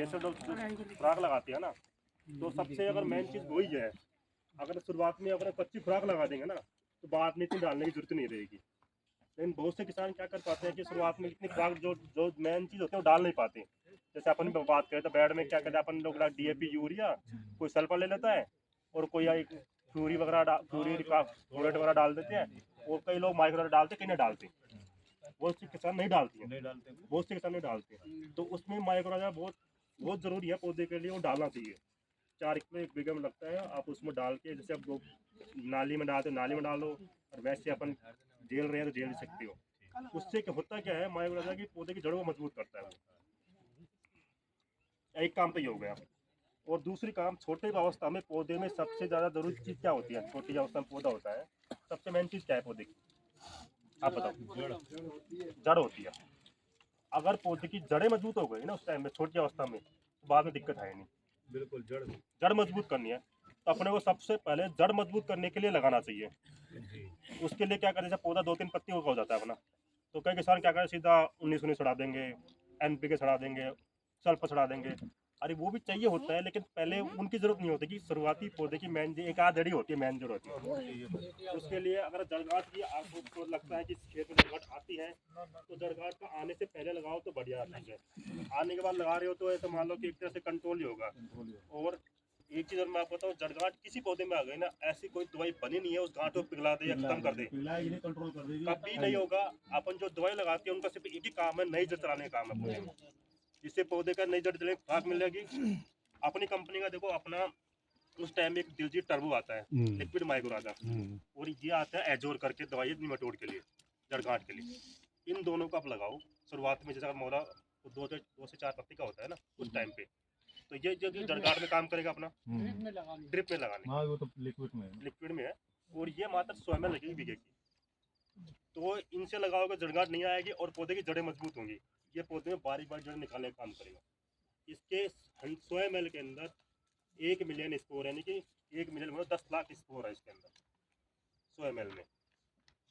जैसे लोग खुराक लगाते हैं ना, तो सबसे अगर मेन चीज़ वही है। अगर शुरुआत में अगर कच्ची खुराक लगा देंगे ना, तो बाद में इतनी डालने की जरूरत नहीं रहेगी। लेकिन बहुत से किसान क्या कर पाते हैं कि शुरुआत में इतनी खुराक जो जो मेन चीज़ होती है वो डाल नहीं पाते। जैसे अपन बात करें तो बैड में क्या कहते हैं, अपन लोग DAP यूरिया, कोई सल्फर ले लेता है और कोई एक फ्यूरी वगैरह फ्यूरी क्लोरेट वगैरह डाल देते हैं, और कई लोग माइक्रो डालते, कई नहीं डालते। बहुत से किसान नहीं डालते हैं, बहुत से किसान नहीं डालते। तो उसमें माइक्रोजा बहुत बहुत ज़रूरी है पौधे के लिए, वो डालना चाहिए। 4 किलो 1 बीघे में लगता है, आप उसमें डाल के जैसे आप नाली में डालते हो नाली में डालो, और वैसे अपन झेल रहे हैं तो झेल सकते हो। उससे क्या होता क्या है, माइक्रोजा की पौधे की जड़ों को मजबूत करता है वो। एक काम तो ये हो गया। और दूसरी काम, छोटे अवस्था में पौधे में सबसे ज़्यादा जरूरी चीज़ क्या होती है? छोटी अवस्था में पौधा होता है, सबसे मेन चीज़ क्या है पौधे की? आप बताओ। जड़ होती है। अगर पौधे की जड़ें मजबूत हो गई ना उस टाइम में, छोटी अवस्था में, तो बाद में दिक्कत है नहीं। बिल्कुल जड़ मजबूत करनी है तो अपने को सबसे पहले जड़ मजबूत करने के लिए लगाना चाहिए। उसके लिए क्या करें, जैसे पौधा 2-3 पत्ती हो जाता है अपना, तो कई किसान क्या करें, सीधा 19 छड़ा देंगे, NPK छड़ा देंगे, सल्फर छड़ा देंगे। अरे वो भी चाहिए होता है, लेकिन पहले उनकी जरूरत नहीं होती कि शुरुआती पौधे की मेन एक आध जड़ी होती है, मेन जड़ होती है। उसके लिए अगर जड़गांठ की आपको लगता है कि खेत में जड़गांठ आती है, तो जड़गांठ का आने से पहले लगाओ तो बढ़िया चीज़ है। आने के बाद लगा रहे हो तो ऐसे मान लो कि एक तरह से कंट्रोल ही होगा। और एक चीज़ और मैं आपको बताऊँ, जड़गांठ किसी पौधे में आ गई ना, ऐसी कोई दवाई बनी नहीं है उस गांठ को पिघला दे या खत्म कर दे, कंट्रोल कर देगी। कभी नहीं होगा। अपन जो दवाई लगाते हैं उनका सिर्फ एक ही काम है, नई जड़ चलाने का काम है पौधे में। जिससे पौधे का नई जड़ चले, खुराक मिलेगी। अपनी कंपनी का देखो, अपना उस टाइम में एक दिलजीत टर्बो आता है, लिक्विड माइक्रो आता है, और ये आता है एजोर करके दवाई निमेटोड के लिए, जड़गांठ के लिए। इन दोनों को आप लगाओ शुरुआत में, जैसा मोरा तो 2 से 4 पत्ती का होता है ना उस टाइम पे, तो ये जो जड़गांठ में काम करेगा अपना। ड्रिप में लगाने, हाँ वो तो लिक्विड में है। और ये मात्र 100 ml लगेगी बीघे की। तो इनसे लगाओगे जड़गांठ नहीं आएगी और पौधे की जड़ें मजबूत होंगी। ये पौधे में बारीक बारीक जड़ें निकालने का काम करेगा। इसके 100 ml के अंदर 1 मिलियन स्पोर, यानी कि 1 मिलियन मतलब 10 लाख स्पोर है इसके अंदर 100 ml में।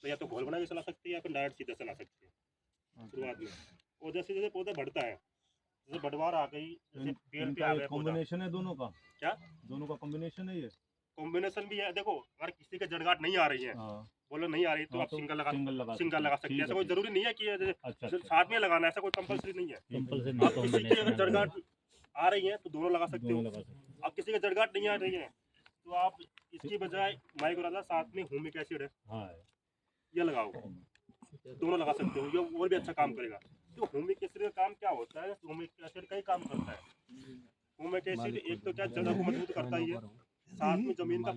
तो या तो घोल बना के चला सकते हैं या फिर डायरेक्ट सीधे चला सकते हैं शुरुआत में। और जैसे जैसे पौधा बढ़ता है, जैसे बढ़वार आ गई, जैसे पेड़ पे आ गया पौधा। कॉम्बिनेशन है दोनों का, क्या दोनों का कॉम्बिनेशन है ये? कॉम्बिनेशन भी है। देखो, अगर किसी के जड़गांठ नहीं आ रही है, बोलो नहीं आ रही, तो आप सिंगल लगा सकते हैं। ऐसा कोई जरूरी नहीं है कि साथ में लगाना, ऐसा कोई कंपलसरी नहीं है। आप किसी की अगर जड़गांठ आ रही है तो दोनों लगा सकते हो। अब किसी की जड़गांठ नहीं आ रही है तो आप इसकी बजाय माइक्रोराजा साथ में ह्यूमिक एसिड है, ये लगाओ, दोनों लगा सकते हो। ये और भी अच्छा काम करेगा। तो ह्यूमिक एसिड का काम क्या होता है? ह्यूमिक एसिड का ही काम करता है। ह्यूमिक एसिड एक तो क्या, जड़ों को मजबूत करता ही है, साथ में जमीन का